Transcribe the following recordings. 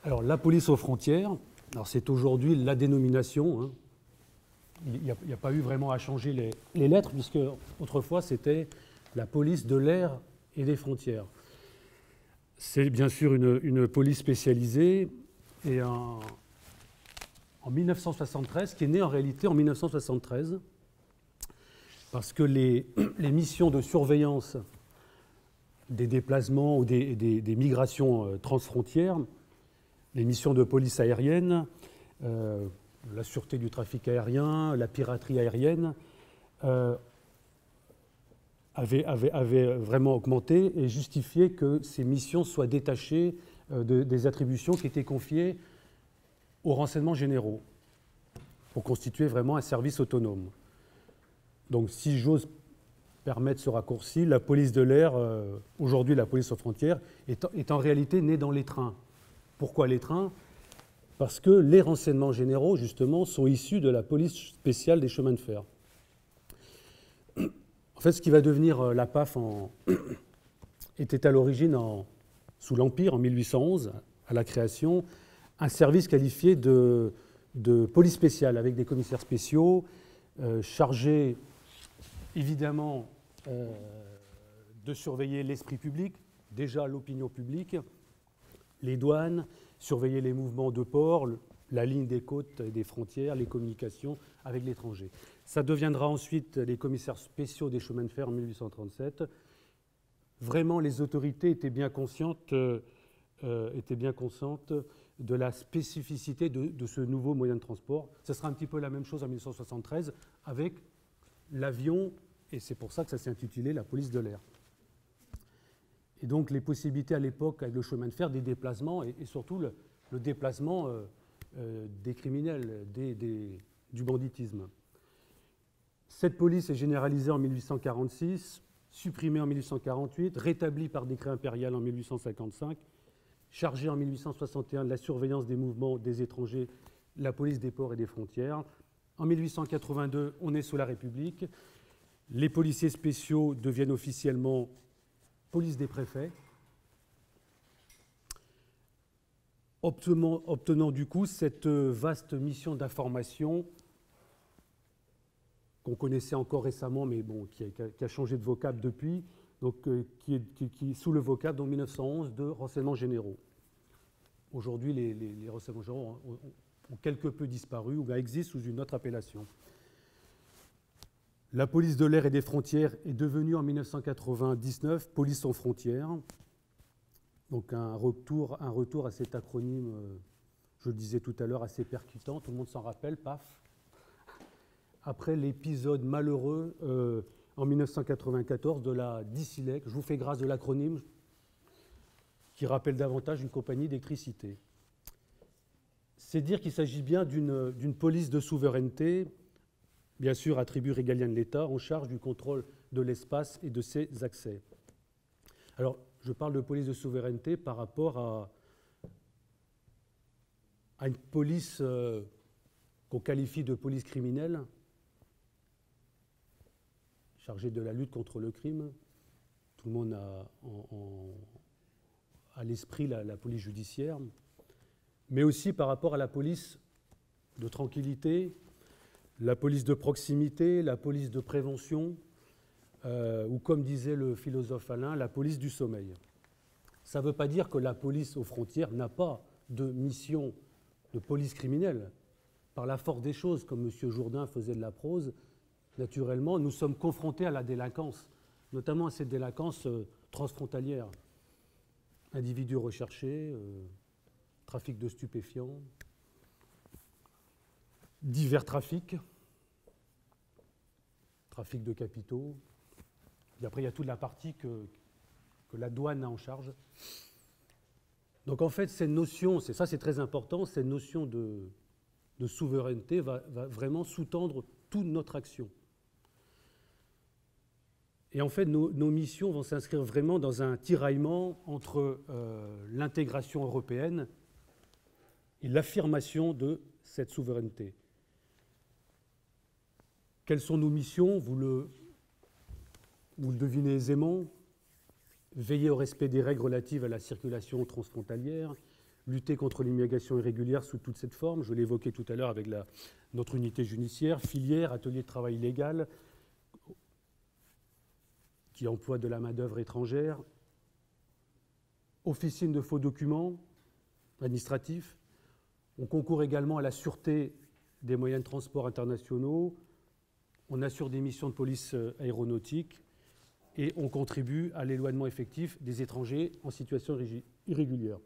Alors, la police aux frontières, c'est aujourd'hui la dénomination. Hein. Il n'y a pas eu vraiment à changer les lettres, puisque autrefois, c'était la police de l'air et des frontières. C'est bien sûr une police spécialisée, et en 1973, qui est née en réalité en 1973, parce que les missions de surveillance des déplacements ou des migrations transfrontières, les missions de police aérienne, la sûreté du trafic aérien, la piraterie aérienne, avaient vraiment augmenté et justifié que ces missions soient détachées des attributions qui étaient confiées aux renseignements généraux pour constituer vraiment un service autonome. Donc, si j'ose permettre ce raccourci, la police de l'air, aujourd'hui la police aux frontières, est en réalité née dans les trains. Pourquoi les trains ? Parce que les renseignements généraux, justement, sont issus de la police spéciale des chemins de fer. En fait, ce qui va devenir la PAF était à l'origine, sous l'Empire, en 1811, à la création, un service qualifié de police spéciale, avec des commissaires spéciaux, chargés, évidemment, de surveiller l'esprit public, déjà l'opinion publique, les douanes, surveiller les mouvements de port, la ligne des côtes et des frontières, les communications avec l'étranger. Ça deviendra ensuite les commissaires spéciaux des chemins de fer en 1837. Vraiment, les autorités étaient bien conscientes de la spécificité de ce nouveau moyen de transport. Ce sera un petit peu la même chose en 1973 avec l'avion, et c'est pour ça que ça s'est intitulé la police de l'air. Et donc les possibilités à l'époque avec le chemin de fer, des déplacements, et surtout le déplacement des criminels, du banditisme. Cette police est généralisée en 1846, supprimée en 1848, rétablie par décret impérial en 1855, chargée en 1861 de la surveillance des mouvements des étrangers, la police des ports et des frontières. En 1882, on est sous la République. Les policiers spéciaux deviennent officiellement police des préfets, obtenant du coup cette vaste mission d'information qu'on connaissait encore récemment, mais bon, qui a changé de vocable depuis, donc qui est sous le vocable en 1911 de renseignements généraux. Aujourd'hui, les renseignements généraux ont quelque peu disparu ou existent sous une autre appellation. La police de l'air et des frontières est devenue en 1999 police aux frontières. Donc un retour à cet acronyme, je le disais tout à l'heure, assez percutant, tout le monde s'en rappelle, paf. Après l'épisode malheureux en 1994 de la Dicilec, je vous fais grâce de l'acronyme qui rappelle davantage une compagnie d'électricité. C'est dire qu'il s'agit bien d'une police de souveraineté, bien sûr attribut régalien de l'État, en charge du contrôle de l'espace et de ses accès. Alors, je parle de police de souveraineté par rapport à une police qu'on qualifie de police criminelle, chargée de la lutte contre le crime. Tout le monde a à l'esprit la police judiciaire, mais aussi par rapport à la police de tranquillité, la police de proximité, la police de prévention, ou comme disait le philosophe Alain, la police du sommeil. Ça ne veut pas dire que la police aux frontières n'a pas de mission de police criminelle. Par la force des choses, comme M. Jourdain faisait de la prose, naturellement, nous sommes confrontés à la délinquance, notamment à cette délinquance transfrontalière. Individus recherchés, trafic de stupéfiants, divers trafics, trafic de capitaux. Et après, il y a toute la partie que la douane a en charge. Donc en fait, cette notion, c'est très important, cette notion de souveraineté va vraiment sous-tendre toute notre action. Et en fait, nos missions vont s'inscrire vraiment dans un tiraillement entre l'intégration européenne et l'affirmation de cette souveraineté. Quelles sont nos missions ? Vous le devinez aisément. Veiller au respect des règles relatives à la circulation transfrontalière, lutter contre l'immigration irrégulière sous toute cette forme. Je l'ai évoqué tout à l'heure avec notre unité judiciaire, filière, atelier de travail illégal, qui emploie de la main-d'œuvre étrangère, officine de faux documents administratifs. On concourt également à la sûreté des moyens de transport internationaux. On assure des missions de police aéronautique et on contribue à l'éloignement effectif des étrangers en situation irrégulière.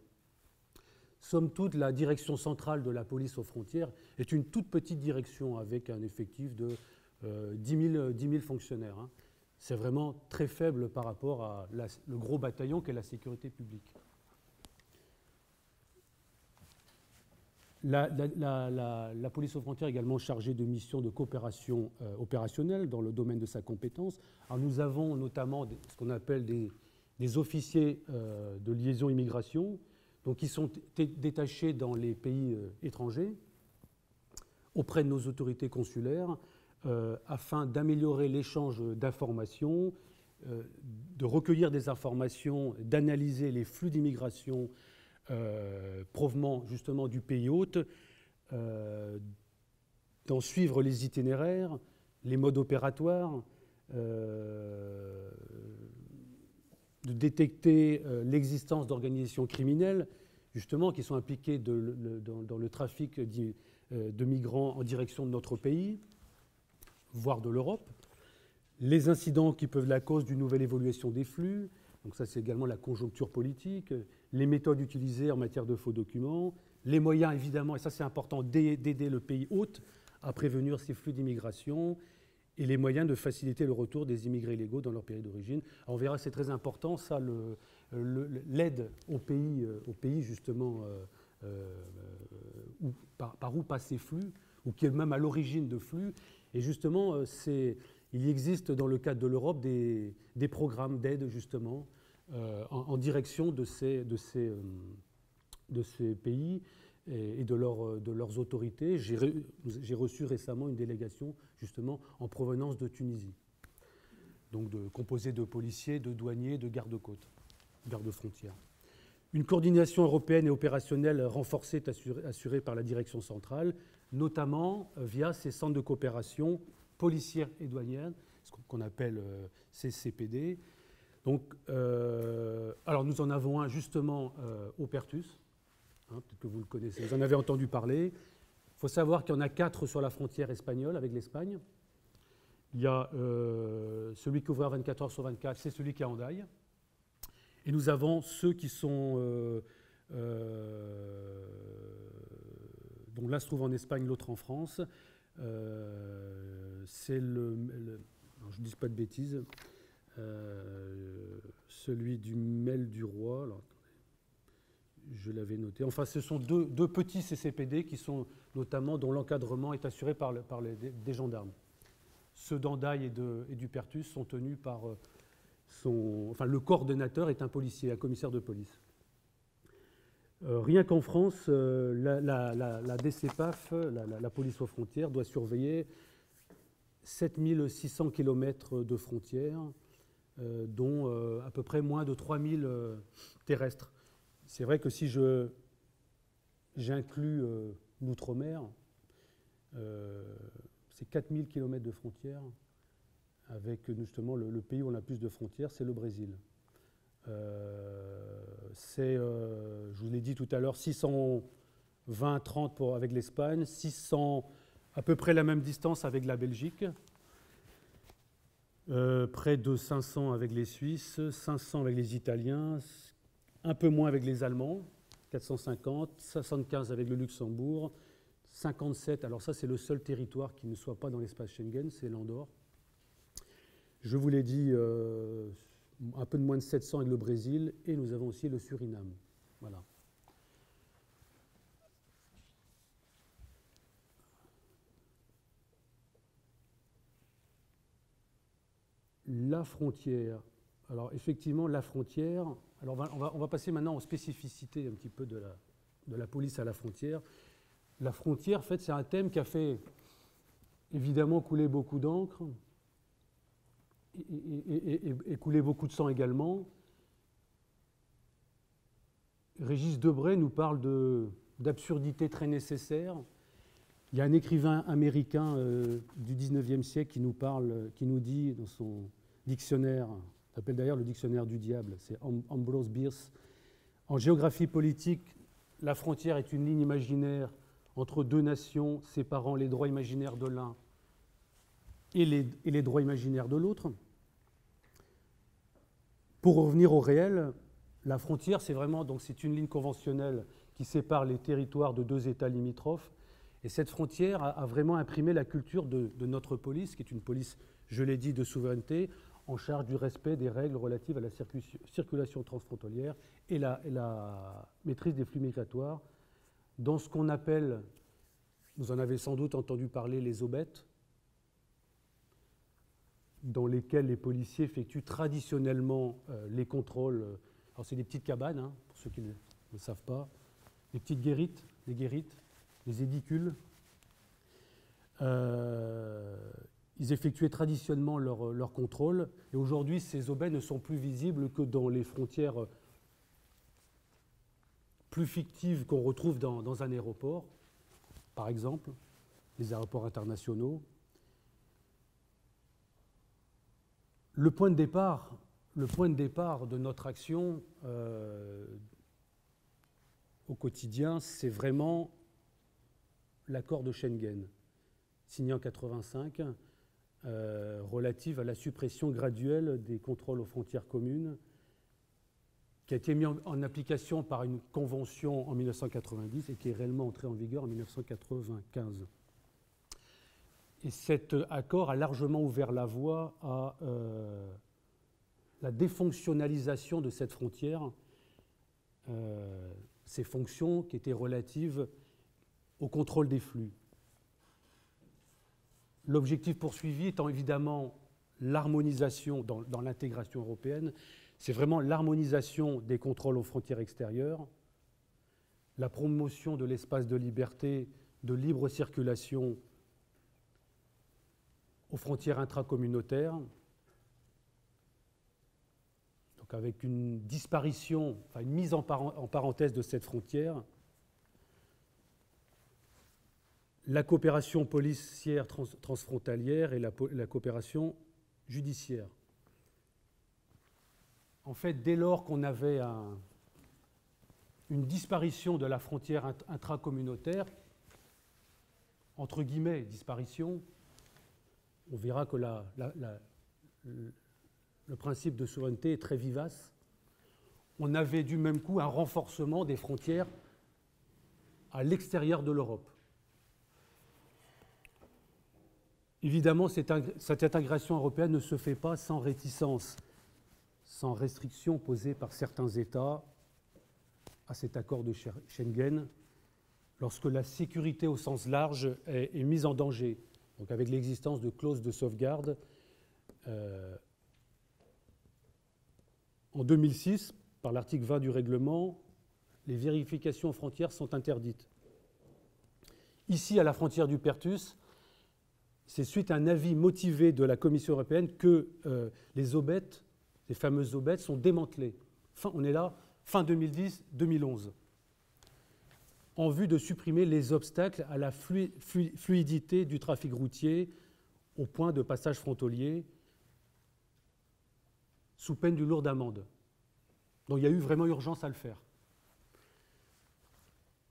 Somme toute, la direction centrale de la police aux frontières est une toute petite direction avec un effectif de 10 000 fonctionnaires. Hein. C'est vraiment très faible par rapport à le gros bataillon qu'est la sécurité publique. La police aux frontières est également chargée de missions de coopération opérationnelle dans le domaine de sa compétence. Alors nous avons notamment ce qu'on appelle des officiers de liaison immigration, donc qui sont détachés dans les pays étrangers auprès de nos autorités consulaires afin d'améliorer l'échange d'informations, de recueillir des informations, d'analyser les flux d'immigration provenant justement du pays hôte, d'en suivre les itinéraires, les modes opératoires, de détecter l'existence d'organisations criminelles, justement, qui sont impliquées dans le trafic de migrants en direction de notre pays, voire de l'Europe, les incidents qui peuvent être la cause d'une nouvelle évolution des flux, donc ça c'est également la conjoncture politique, les méthodes utilisées en matière de faux documents, les moyens évidemment, et ça c'est important, d'aider le pays hôte à prévenir ces flux d'immigration, et les moyens de faciliter le retour des immigrés illégaux dans leur pays d'origine. On verra que c'est très important, ça, l'aide au pays justement, par où passent ces flux, ou qui est même à l'origine de flux. Et justement, il existe dans le cadre de l'Europe des programmes d'aide justement en direction de ces pays et de leurs autorités. J'ai reçu récemment une délégation justement en provenance de Tunisie, donc composée de policiers, de douaniers, de gardes-côtes, gardes-frontières. Une coordination européenne et opérationnelle renforcée est assurée par la direction centrale, notamment via ces centres de coopération policière et douanière, ce qu'on appelle CCPD. Donc, alors nous en avons un justement au Perthus, hein, peut-être que vous le connaissez, vous en avez entendu parler. Il faut savoir qu'il y en a 4 sur la frontière espagnole avec l'Espagne. Il y a celui qui ouvre 24 heures sur 24, c'est celui qui est à Hendaye. Et nous avons ceux qui sont... donc l'un se trouve en Espagne, l'autre en France. C'est alors je ne dis pas de bêtises, celui du Mel du Roi. Alors, je l'avais noté. Enfin, ce sont deux petits CCPD qui sont notamment, dont l'encadrement est assuré par des gendarmes. Ceux d'Hendaye et du Perthus sont tenus par... Enfin, le coordonnateur est un policier, un commissaire de police. Rien qu'en France, la DCPAF, la police aux frontières, doit surveiller 7600 km de frontières, dont à peu près moins de 3000 terrestres. C'est vrai que si j'inclus l'outre-mer, c'est 4000 km de frontières, avec justement le pays où on a plus de frontières, c'est le Brésil. C'est, je vous l'ai dit tout à l'heure, 620-30 avec l'Espagne, 600, à peu près la même distance avec la Belgique, près de 500 avec les Suisses, 500 avec les Italiens, un peu moins avec les Allemands, 450, 75 avec le Luxembourg, 57, alors ça c'est le seul territoire qui ne soit pas dans l'espace Schengen, c'est l'Andorre. Je vous l'ai dit, un peu de moins de 700 avec le Brésil, et nous avons aussi le Suriname. Voilà. La frontière. Alors effectivement, la frontière. Alors on va passer maintenant aux spécificités un petit peu de la police à la frontière. La frontière, en fait, c'est un thème qui a fait évidemment couler beaucoup d'encre et couler beaucoup de sang également. Régis Debray nous parle d'absurdité très nécessaire. Il y a un écrivain américain du 19e siècle qui nous dit dans son dictionnaire, ça s'appelle d'ailleurs le dictionnaire du diable, c'est Ambrose Bierce. En géographie politique, la frontière est une ligne imaginaire entre deux nations séparant les droits imaginaires de l'un et les droits imaginaires de l'autre. Pour revenir au réel, la frontière, c'est une ligne conventionnelle qui sépare les territoires de deux États limitrophes. Et cette frontière a vraiment imprimé la culture de notre police, qui est une police, je l'ai dit, de souveraineté, en charge du respect des règles relatives à la circulation transfrontalière et la maîtrise des flux migratoires, dans ce qu'on appelle, vous en avez sans doute entendu parler, les aubettes, dans lesquelles les policiers effectuent traditionnellement les contrôles. Alors c'est des petites cabanes, hein, pour ceux qui ne le savent pas, des petites guérites, des édicules. Ils effectuaient traditionnellement leur contrôle, et aujourd'hui, ces aubaines ne sont plus visibles que dans les frontières plus fictives qu'on retrouve dans un aéroport, par exemple, les aéroports internationaux. Le point de départ de notre action au quotidien, c'est vraiment l'accord de Schengen, signé en 1985, relative à la suppression graduelle des contrôles aux frontières communes, qui a été mis en application par une convention en 1990 et qui est réellement entrée en vigueur en 1995. Et cet accord a largement ouvert la voie à la défonctionnalisation de cette frontière, ces fonctions qui étaient relatives au contrôle des flux. L'objectif poursuivi étant évidemment l'harmonisation dans l'intégration européenne, c'est vraiment l'harmonisation des contrôles aux frontières extérieures, la promotion de l'espace de liberté, de libre circulation aux frontières intracommunautaires, donc avec une disparition, une mise en parenthèse de cette frontière, la coopération policière transfrontalière et la coopération judiciaire. En fait, dès lors qu'on avait une disparition de la frontière intracommunautaire, entre guillemets, disparition, on verra que le principe de souveraineté est très vivace. On avait du même coup un renforcement des frontières à l'extérieur de l'Europe. Évidemment, cette intégration européenne ne se fait pas sans réticence, sans restrictions posées par certains États à cet accord de Schengen, lorsque la sécurité au sens large est mise en danger. Donc avec l'existence de clauses de sauvegarde. En 2006, par l'article 20 du règlement, les vérifications aux frontières sont interdites. Ici, à la frontière du Perthus, c'est suite à un avis motivé de la Commission européenne que les aubettes, les fameuses aubettes, sont démantelées. On est là, fin 2010-2011, en vue de supprimer les obstacles à la fluidité du trafic routier au point de passage frontalier, sous peine d'une lourde amende. Donc il y a eu vraiment urgence à le faire.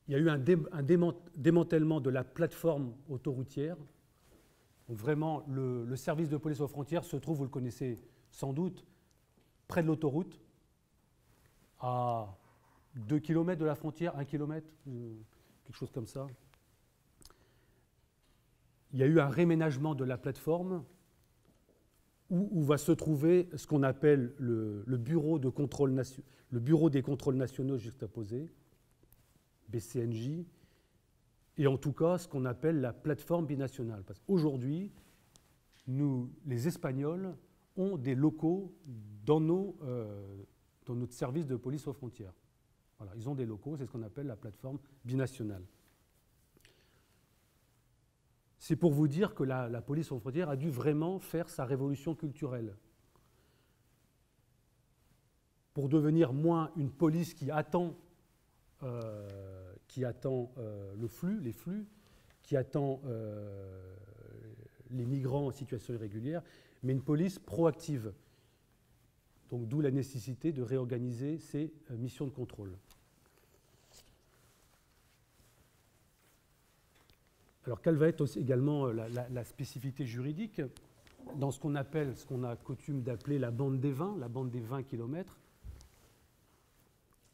Il y a eu un démantèlement de la plateforme autoroutière. Donc vraiment, le service de police aux frontières se trouve, vous le connaissez sans doute, près de l'autoroute, à 2 km de la frontière, 1 km, quelque chose comme ça. Il y a eu un réménagement de la plateforme où va se trouver ce qu'on appelle le bureau des contrôles nationaux juxtaposés, BCNJ, et en tout cas ce qu'on appelle la plateforme binationale. Parce qu'aujourd'hui, les Espagnols, ont des locaux dans notre service de police aux frontières. Voilà, ils ont des locaux, c'est ce qu'on appelle la plateforme binationale. C'est pour vous dire que la police aux frontières a dû vraiment faire sa révolution culturelle. Pour devenir moins une police qui attend qui attend les flux, qui attend les migrants en situation irrégulière, mais une police proactive. Donc d'où la nécessité de réorganiser ces missions de contrôle. Alors, quelle va être aussi également la spécificité juridique dans ce qu'on appelle, ce qu'on a coutume d'appeler la bande des 20 km,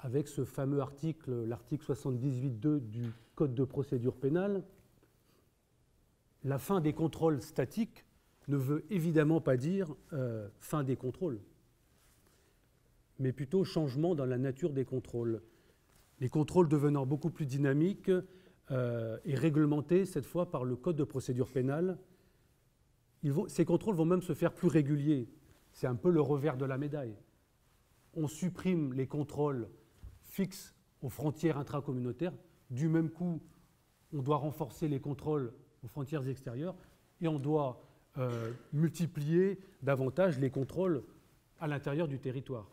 avec ce fameux article, l'article 78.2 du Code de procédure pénale. La fin des contrôles statiques ne veut évidemment pas dire fin des contrôles, mais plutôt changement dans la nature des contrôles. Les contrôles devenant beaucoup plus dynamiques, et réglementés cette fois par le Code de procédure pénale. Ces contrôles vont même se faire plus réguliers. C'est un peu le revers de la médaille. On supprime les contrôles fixes aux frontières intracommunautaires. Du même coup, on doit renforcer les contrôles aux frontières extérieures et on doit multiplier davantage les contrôles à l'intérieur du territoire.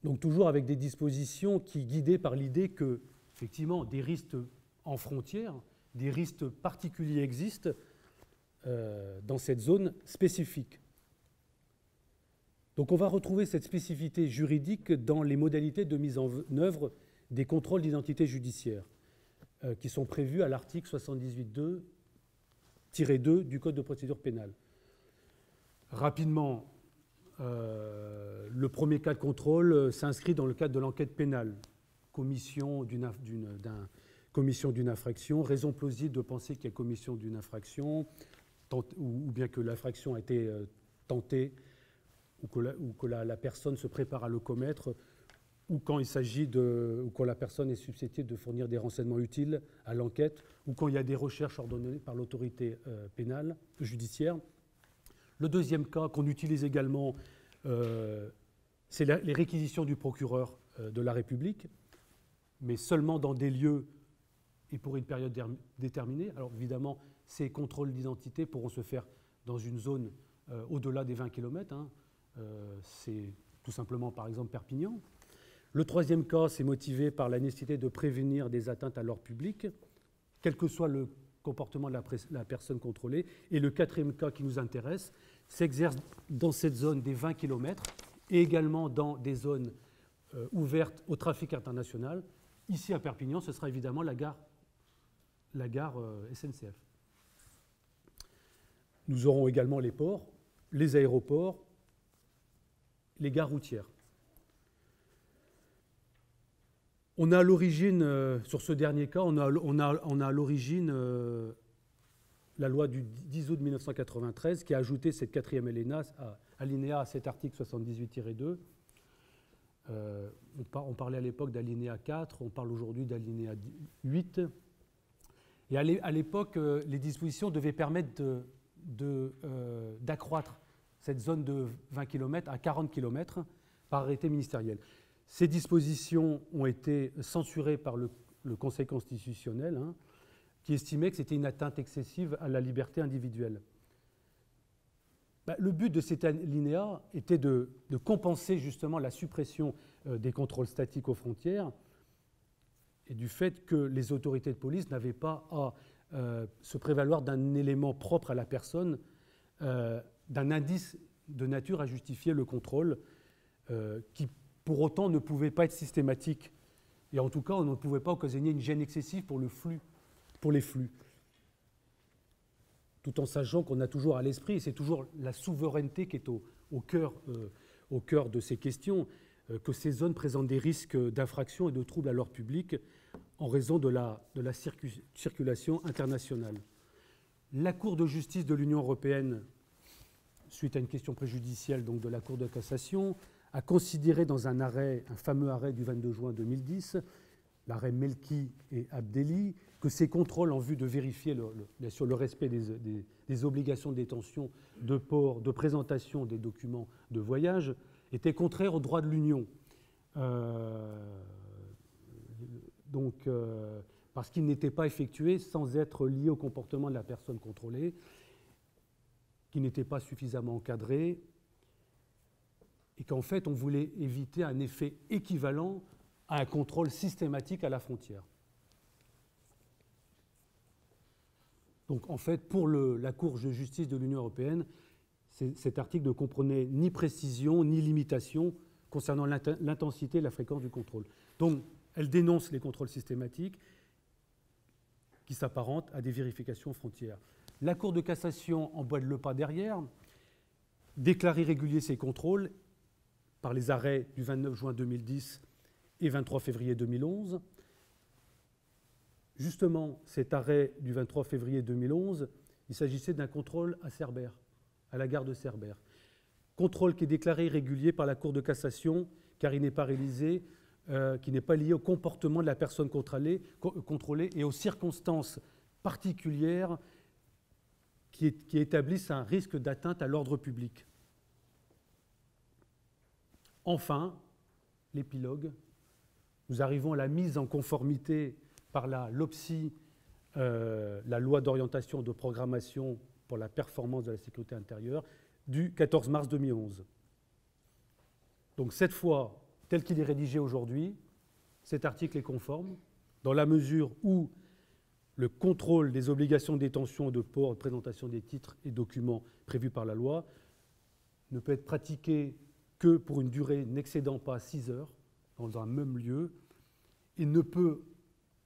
Donc toujours avec des dispositions qui guidées par l'idée que effectivement, des risques en frontière, des risques particuliers existent dans cette zone spécifique. Donc on va retrouver cette spécificité juridique dans les modalités de mise en œuvre des contrôles d'identité judiciaire qui sont prévus à l'article 78.2-2 du Code de procédure pénale. Rapidement, le premier cas de contrôle s'inscrit dans le cadre de l'enquête pénale. Commission d'une infraction, raison plausible de penser qu'il y a commission d'une infraction, ou bien que l'infraction a été tentée, ou que la personne se prépare à le commettre, ou quand il s'agit ou quand la personne est susceptible de fournir des renseignements utiles à l'enquête, ou quand il y a des recherches ordonnées par l'autorité pénale, judiciaire. Le deuxième cas qu'on utilise également, c'est les réquisitions du procureur de la République, mais seulement dans des lieux et pour une période déterminée. Alors évidemment, ces contrôles d'identité pourront se faire dans une zone au-delà des 20 km. C'est tout simplement, par exemple, Perpignan. Le troisième cas, c'est motivé par la nécessité de prévenir des atteintes à l'ordre public, quel que soit le comportement de la personne contrôlée. Et le quatrième cas qui nous intéresse s'exerce dans cette zone des 20 km et également dans des zones ouvertes au trafic international. Ici, à Perpignan, ce sera évidemment la gare SNCF. Nous aurons également les ports, les aéroports, les gares routières. On a à l'origine, sur ce dernier cas, on a à l'origine la loi du 10 août 1993 qui a ajouté cette quatrième alinéa à cet article 78-2. On parlait à l'époque d'alinéa 4, on parle aujourd'hui d'alinéa 8. Et à l'époque, les dispositions devaient permettre d'accroître cette zone de 20 km à 40 km par arrêté ministériel. Ces dispositions ont été censurées par le Conseil constitutionnel, qui estimait que c'était une atteinte excessive à la liberté individuelle. Le but de cet alinéa était de compenser justement la suppression des contrôles statiques aux frontières et du fait que les autorités de police n'avaient pas à se prévaloir d'un élément propre à la personne, d'un indice de nature à justifier le contrôle, qui pour autant ne pouvait pas être systématique. Et en tout cas, on ne pouvait pas occasionner une gêne excessive pour les flux. Tout en sachant qu'on a toujours à l'esprit, et c'est toujours la souveraineté qui est au cœur de ces questions, que ces zones présentent des risques d'infraction et de troubles à l'ordre public en raison de la circulation internationale. La Cour de justice de l'Union européenne, suite à une question préjudicielle donc de la Cour de cassation, a considéré dans un fameux arrêt du 22 juin 2010, l'arrêt Melki et Abdelli, que ces contrôles en vue de vérifier bien sûr le respect des obligations de détention, de port, de présentation des documents de voyage étaient contraires au droit de l'Union. Parce qu'ils n'étaient pas effectués sans être liés au comportement de la personne contrôlée, qui n'était pas suffisamment encadré, et qu'en fait on voulait éviter un effet équivalent à un contrôle systématique à la frontière. Donc en fait, pour la Cour de justice de l'Union européenne, cet article ne comprenait ni précision ni limitation concernant l'intensité et la fréquence du contrôle. Donc elle dénonce les contrôles systématiques qui s'apparentent à des vérifications frontières. La Cour de cassation emboîte le pas derrière, déclare irréguliers ces contrôles par les arrêts du 29 juin 2010 et 23 février 2011. Justement, cet arrêt du 23 février 2011, il s'agissait d'un contrôle à Cerbère, à la gare de Cerbère. Contrôle qui est déclaré irrégulier par la Cour de cassation car il n'est pas réalisé, qui n'est pas lié au comportement de la personne contrôlée et aux circonstances particulières qui établissent un risque d'atteinte à l'ordre public. Enfin, l'épilogue, nous arrivons à la mise en conformité par la LOPSI, la loi d'orientation et de programmation pour la performance de la sécurité intérieure, du 14 mars 2011. Donc cette fois, tel qu'il est rédigé aujourd'hui, cet article est conforme, dans la mesure où le contrôle des obligations de détention, de port et de présentation des titres et documents prévus par la loi ne peut être pratiqué que pour une durée n'excédant pas 6 heures dans un même lieu et ne peut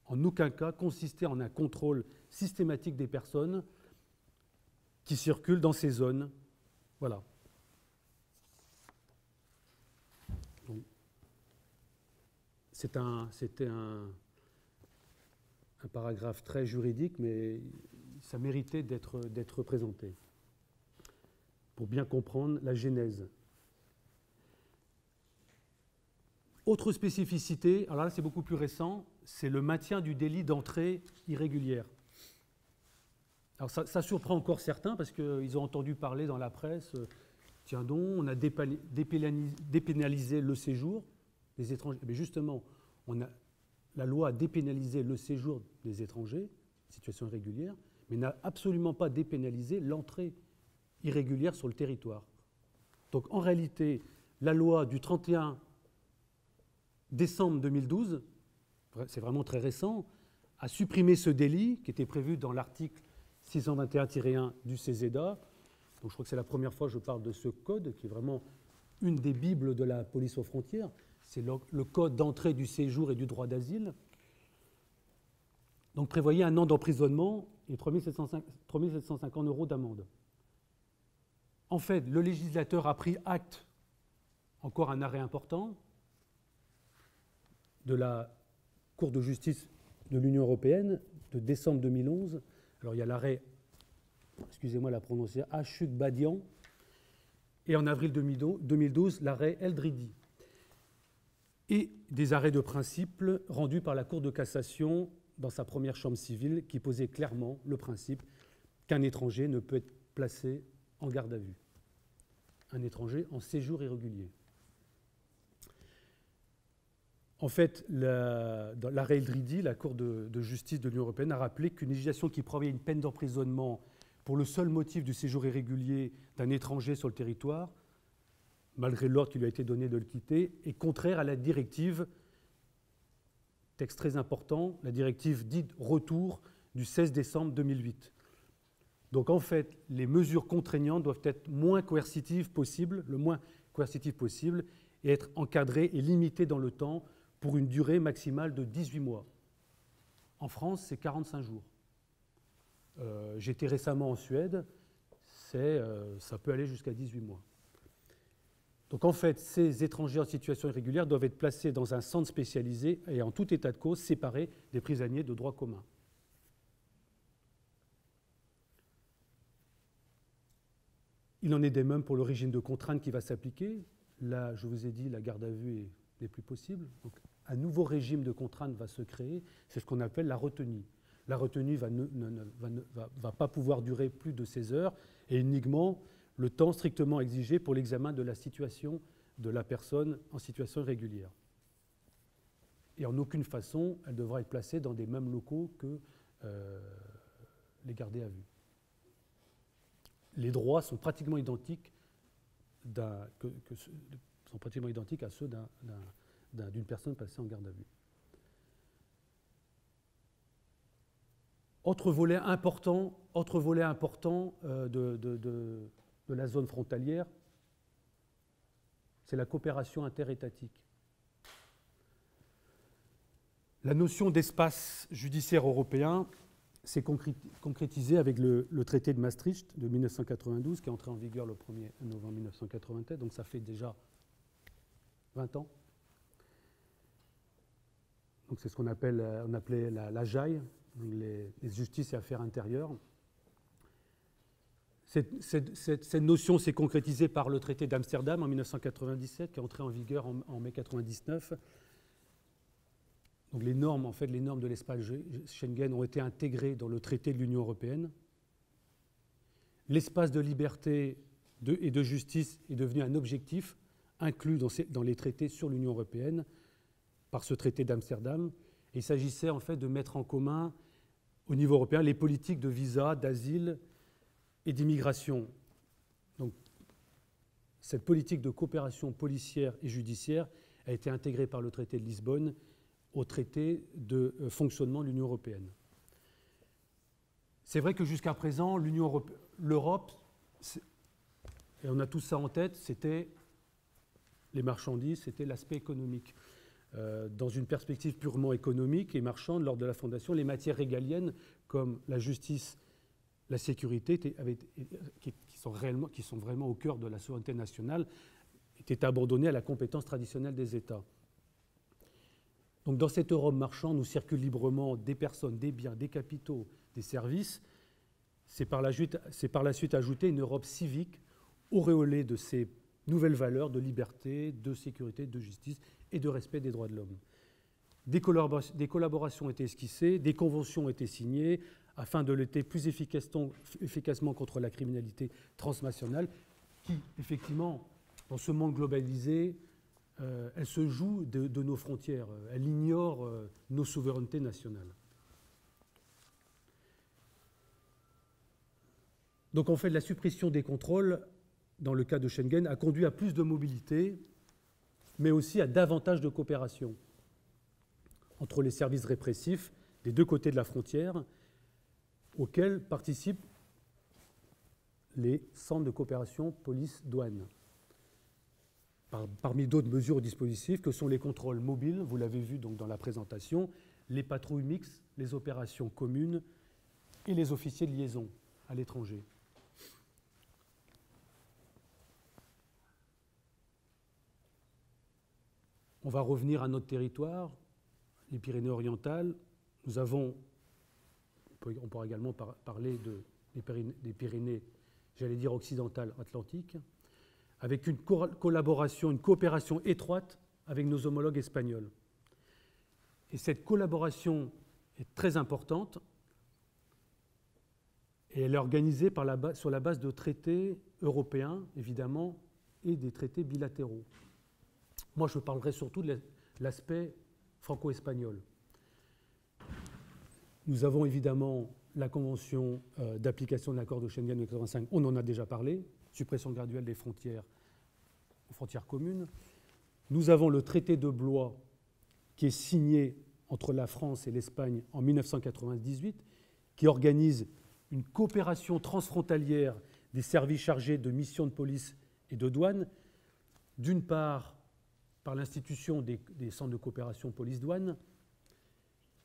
en aucun cas consister en un contrôle systématique des personnes qui circulent dans ces zones. Voilà. C'était un paragraphe très juridique, mais ça méritait d'être présenté pour bien comprendre la genèse. Autre spécificité, alors là c'est beaucoup plus récent, c'est le maintien du délit d'entrée irrégulière. Alors ça surprend encore certains parce qu'ils ont entendu parler dans la presse, tiens donc, on a dépénalisé le séjour des étrangers. Mais justement, la loi a dépénalisé le séjour des étrangers, situation irrégulière, mais n'a absolument pas dépénalisé l'entrée irrégulière sur le territoire. Donc en réalité, la loi du 31 décembre 2012, c'est vraiment très récent, a supprimé ce délit qui était prévu dans l'article 621-1 du CESEDA. Donc je crois que c'est la première fois que je parle de ce code, qui est vraiment une des bibles de la police aux frontières. C'est le code d'entrée du séjour et du droit d'asile. Donc prévoyait 1 an d'emprisonnement et 3 750 € d'amende. En fait, le législateur a pris acte, encore un arrêt important, de la Cour de justice de l'Union européenne de décembre 2011. Alors il y a l'arrêt, excusez-moi la prononciation, Achuk-Badian, et en avril 2012, l'arrêt Eldridi. Et des arrêts de principe rendus par la Cour de cassation dans sa première chambre civile qui posait clairement le principe qu'un étranger ne peut être placé en garde à vue. Un étranger en séjour irrégulier. En fait, dans l'arrêt Eldridi, la Cour de justice de l'Union européenne a rappelé qu'une législation qui prévoyait une peine d'emprisonnement pour le seul motif du séjour irrégulier d'un étranger sur le territoire, malgré l'ordre qui lui a été donné de le quitter, est contraire à la directive, texte très important, la directive dite retour du 16 décembre 2008. Donc en fait, les mesures contraignantes doivent être le moins coercitives possible, et être encadrées et limitées dans le temps pour une durée maximale de 18 mois. En France, c'est 45 jours. J'étais récemment en Suède, ça peut aller jusqu'à 18 mois. Donc en fait, ces étrangers en situation irrégulière doivent être placés dans un centre spécialisé et en tout état de cause séparés des prisonniers de droit commun. Il en est de même pour le régime de contrainte qui va s'appliquer. Là, je vous ai dit, la garde à vue n'est plus possible. Donc, un nouveau régime de contrainte va se créer, c'est ce qu'on appelle la retenue. La retenue va pas pouvoir durer plus de 16 heures et uniquement le temps strictement exigé pour l'examen de la situation de la personne en situation irrégulière. Et en aucune façon, elle devra être placée dans des mêmes locaux que les gardés à vue. Les droits sont pratiquement identiques à ceux d'une personne placée en garde à vue. Autre volet important de la zone frontalière, c'est la coopération interétatique. La notion d'espace judiciaire européen s'est concrétisée avec le traité de Maastricht de 1992, qui est entré en vigueur le 1er novembre 1987, donc ça fait déjà 20 ans. Donc c'est ce qu'on appelait la JAI, les justices et affaires intérieures. Cette notion s'est concrétisée par le traité d'Amsterdam en 1997, qui est entré en vigueur en mai 1999. Donc les normes de l'espace Schengen ont été intégrées dans le traité de l'Union européenne. L'espace de liberté et de justice est devenu un objectif inclus dans les traités sur l'Union européenne par ce traité d'Amsterdam. Et il s'agissait en fait de mettre en commun au niveau européen les politiques de visa, d'asile et d'immigration. Donc cette politique de coopération policière et judiciaire a été intégrée par le traité de Lisbonne au traité de fonctionnement de l'Union européenne. C'est vrai que jusqu'à présent, l'Europe, et on a tous ça en tête, c'était les marchandises, c'était l'aspect économique. Dans une perspective purement économique et marchande, lors de la fondation, les matières régaliennes comme la justice, la sécurité, qui sont vraiment au cœur de la souveraineté nationale, étaient abandonnées à la compétence traditionnelle des États. Donc dans cette Europe marchande où circulent librement des personnes, des biens, des capitaux, des services, c'est par la suite ajouté une Europe civique auréolée de ces nouvelles valeurs de liberté, de sécurité, de justice et de respect des droits de l'homme. Des collaborations ont été esquissées, des conventions ont été signées afin de lutter plus efficacement contre la criminalité transnationale qui, effectivement, dans ce monde globalisé, elle se joue de nos frontières, elle ignore nos souverainetés nationales. Donc en fait, la suppression des contrôles, dans le cas de Schengen, a conduit à plus de mobilité, mais aussi à davantage de coopération entre les services répressifs des deux côtés de la frontière, auxquels participent les centres de coopération police-douane. Parmi d'autres mesures ou dispositifs que sont les contrôles mobiles, vous l'avez vu donc dans la présentation, les patrouilles mixtes, les opérations communes et les officiers de liaison à l'étranger. On va revenir à notre territoire, les Pyrénées-Orientales. Nous avons, on pourra également parler des Pyrénées, j'allais dire occidentales, atlantiques, avec une collaboration, une coopération étroite avec nos homologues espagnols. Et cette collaboration est très importante et elle est organisée sur la base de traités européens, évidemment, et des traités bilatéraux. Moi, je parlerai surtout de l'aspect franco-espagnol. Nous avons évidemment la convention d'application de l'accord de Schengen de 1985, on en a déjà parlé, suppression graduelle des frontières aux frontières communes. Nous avons le traité de Blois qui est signé entre la France et l'Espagne en 1998, qui organise une coopération transfrontalière des services chargés de missions de police et de douane, d'une part par l'institution des centres de coopération police-douane,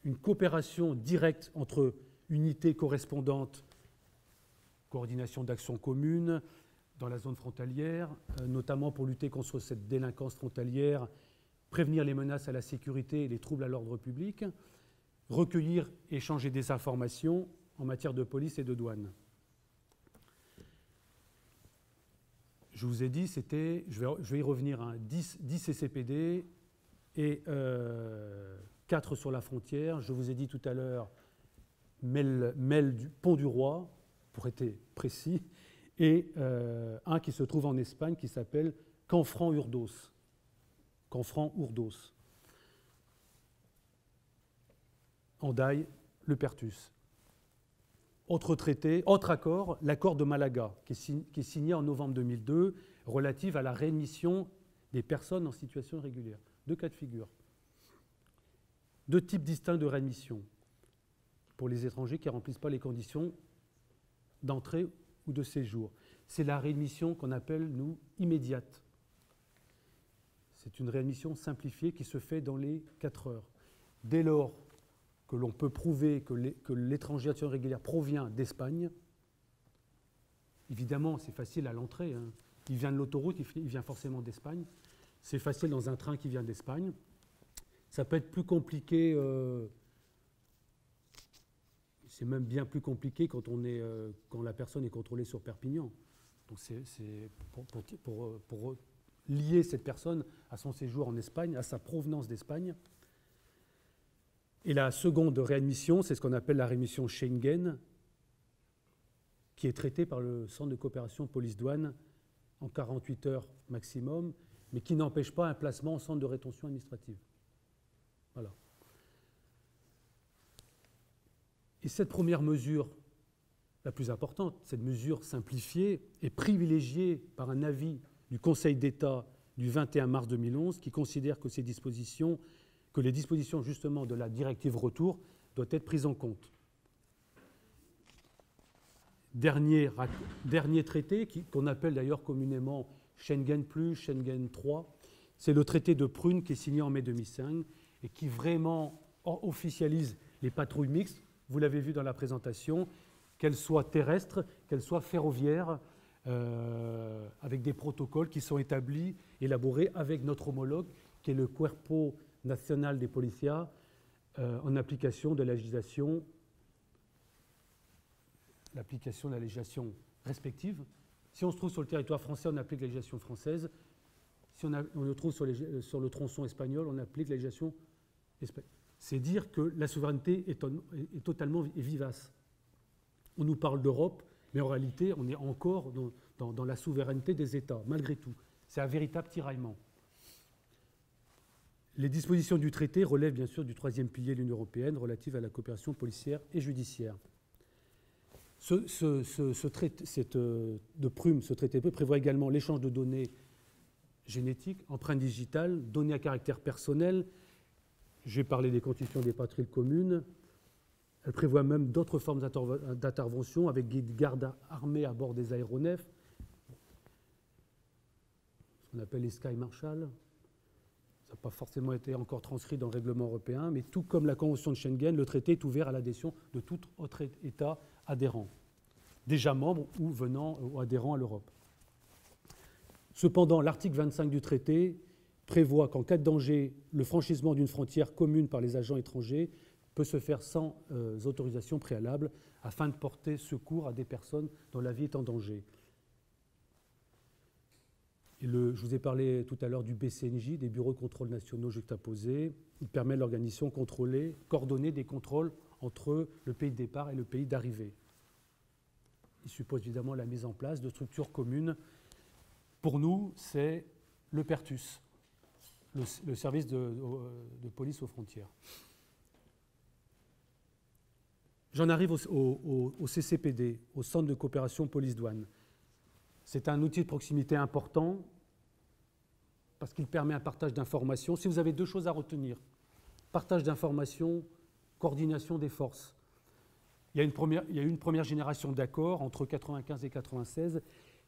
une coopération directe entre unités correspondantes, coordination d'actions communes dans la zone frontalière, notamment pour lutter contre cette délinquance frontalière, prévenir les menaces à la sécurité et les troubles à l'ordre public, recueillir et échanger des informations en matière de police et de douane. Je vous ai dit, je vais y revenir, 10 CCPD et 4 sur la frontière. Je vous ai dit tout à l'heure, Mel du Pont du Roi, pour être précis, et un qui se trouve en Espagne qui s'appelle Canfranc-Urdos. Canfranc-Urdos. Hendaye, Le Pertus. Autre accord, l'accord de Malaga, qui est signé en novembre 2002, relatif à la réadmission des personnes en situation irrégulière. Deux cas de figure. Deux types distincts de réadmission pour les étrangers qui ne remplissent pas les conditions d'entrée ou de séjour. C'est la réadmission qu'on appelle, nous, immédiate. C'est une réadmission simplifiée qui se fait dans les 4 heures. Dès lors que l'on peut prouver que l'étranger en situation irrégulière provient d'Espagne, évidemment, c'est facile à l'entrée. Hein. Il vient de l'autoroute, il vient forcément d'Espagne. C'est facile dans un train qui vient d'Espagne. Ça peut être plus compliqué, c'est même bien plus compliqué quand la personne est contrôlée sur Perpignan. Donc c'est pour lier cette personne à son séjour en Espagne, à sa provenance d'Espagne. Et la seconde réadmission, c'est ce qu'on appelle la réadmission Schengen, qui est traitée par le Centre de coopération police-douane en 48 heures maximum, mais qui n'empêche pas un placement en centre de rétention administrative. Voilà. Et cette première mesure, la plus importante, cette mesure simplifiée, est privilégiée par un avis du Conseil d'État du 21 mars 2011 qui considère que les dispositions justement de la directive retour doivent être prises en compte. Dernier traité, qu'on appelle d'ailleurs communément Schengen+, Schengen 3, c'est le traité de Prüm qui est signé en mai 2005 et qui vraiment officialise les patrouilles mixtes. Vous l'avez vu dans la présentation, qu'elles soient terrestres, qu'elles soient ferroviaires, avec des protocoles qui sont élaborés avec notre homologue, qui est le Cuerpo Nacional de Policía, en application de la législation respective. Si on se trouve sur le territoire français, on applique la législation française. Si on le trouve sur le tronçon espagnol, on applique la législation espagnole. C'est dire que la souveraineté est totalement vivace. On nous parle d'Europe, mais en réalité, on est encore dans la souveraineté des États, malgré tout. C'est un véritable tiraillement. Les dispositions du traité relèvent bien sûr du 3e pilier de l'Union européenne relative à la coopération policière et judiciaire. Ce traité de Prüm prévoit également l'échange de données génétiques, empreintes digitales, données à caractère personnel. J'ai parlé des constitutions des patrouilles communes. Elle prévoit même d'autres formes d'intervention avec des gardes armés à bord des aéronefs, ce qu'on appelle les Sky Marshals. Ça n'a pas forcément été encore transcrit dans le règlement européen, mais tout comme la Convention de Schengen, le traité est ouvert à l'adhésion de tout autre État adhérent, déjà membre ou venant ou adhérent à l'Europe. Cependant, l'article 25 du traité prévoit qu'en cas de danger, le franchissement d'une frontière commune par les agents étrangers peut se faire sans autorisation préalable afin de porter secours à des personnes dont la vie est en danger. Je vous ai parlé tout à l'heure du BCNJ, des bureaux de contrôle nationaux juxtaposés. Il permet à l'organisation coordonner des contrôles entre le pays de départ et le pays d'arrivée. Il suppose évidemment la mise en place de structures communes. Pour nous, c'est le PERTUS, le service de police aux frontières. J'en arrive au CCPD, au Centre de coopération police-douane. C'est un outil de proximité important parce qu'il permet un partage d'informations. Si vous avez deux choses à retenir, partage d'informations, coordination des forces. Il y a eu une première génération d'accords entre 1995 et 1996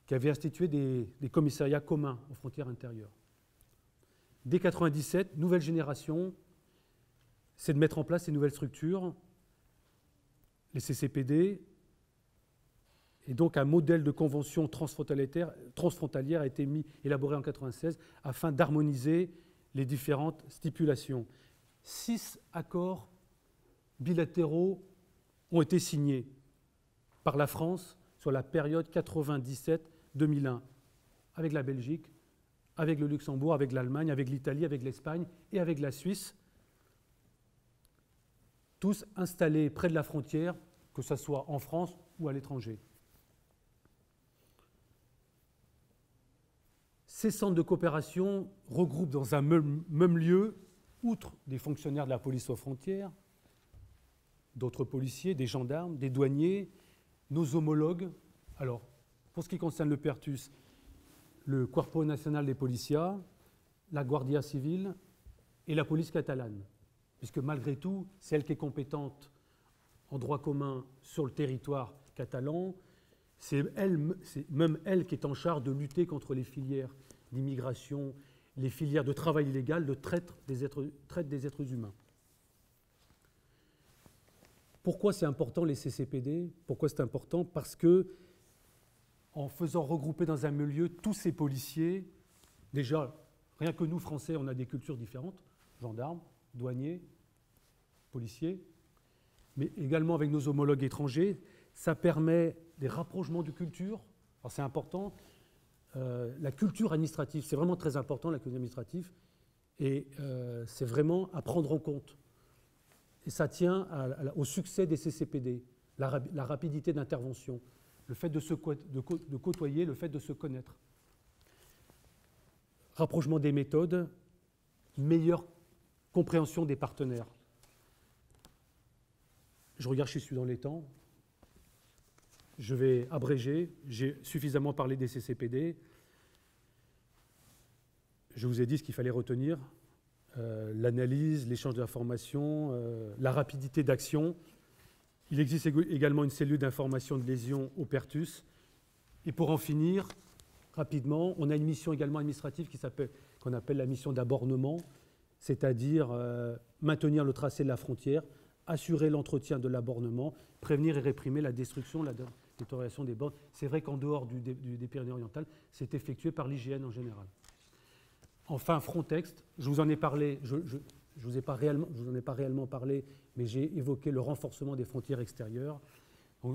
qui avait institué des commissariats communs aux frontières intérieures. Dès 1997, nouvelle génération, c'est de mettre en place ces nouvelles structures, les CCPD, et donc un modèle de convention transfrontalière a été élaboré en 1996 afin d'harmoniser les différentes stipulations. 6 accords bilatéraux ont été signés par la France sur la période 1997-2001, avec la Belgique, avec le Luxembourg, avec l'Allemagne, avec l'Italie, avec l'Espagne et avec la Suisse, tous installés près de la frontière, que ce soit en France ou à l'étranger. Ces centres de coopération regroupent dans un même lieu, outre des fonctionnaires de la police aux frontières, d'autres policiers, des gendarmes, des douaniers, nos homologues. Alors, pour ce qui concerne le PERTUS, le Cuerpo Nacional de Policía, la Guardia Civile et la police catalane, puisque malgré tout, c'est elle qui est compétente en droit commun sur le territoire catalan, c'est même elle qui est en charge de lutter contre les filières d'immigration, les filières de travail illégal, de traite des êtres humains. Pourquoi c'est important les CCPD? Pourquoi c'est important? Parce que en faisant regrouper dans un même lieu tous ces policiers, déjà, rien que nous, Français, on a des cultures différentes, gendarmes, douaniers, policiers, mais également avec nos homologues étrangers, ça permet des rapprochements de cultures. Alors c'est important, la culture administrative, c'est vraiment très important, la culture administrative, et c'est vraiment à prendre en compte. Et ça tient au succès des CCPD, la rapidité d'intervention, le fait de côtoyer, le fait de se connaître. Rapprochement des méthodes, meilleure compréhension des partenaires. Je regarde si je suis dans les temps. Je vais abréger. J'ai suffisamment parlé des CCPD. Je vous ai dit ce qu'il fallait retenir. L'analyse, l'échange d'informations, la rapidité d'action. Il existe également une cellule d'information de lésion au Pertus. Et pour en finir, rapidement, on a une mission également administrative qu'on appelle la mission d'abornement, c'est-à-dire maintenir le tracé de la frontière, assurer l'entretien de l'abornement, prévenir et réprimer la destruction, la détérioration des bornes. C'est vrai qu'en dehors des Pyrénées-Orientales, c'est effectué par l'IGN en général. Enfin, Frontex, je vous en ai parlé, je vous en ai pas réellement parlé, mais j'ai évoqué le renforcement des frontières extérieures.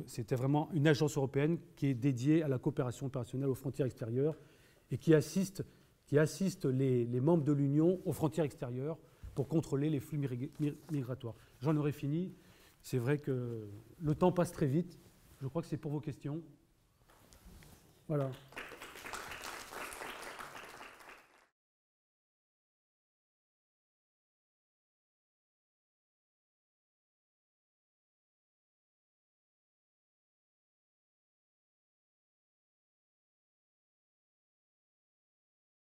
C'était vraiment une agence européenne qui est dédiée à la coopération opérationnelle aux frontières extérieures et qui assiste les membres de l'Union aux frontières extérieures pour contrôler les flux migratoires. J'en aurais fini. C'est vrai que le temps passe très vite. Je crois que c'est pour vos questions. Voilà.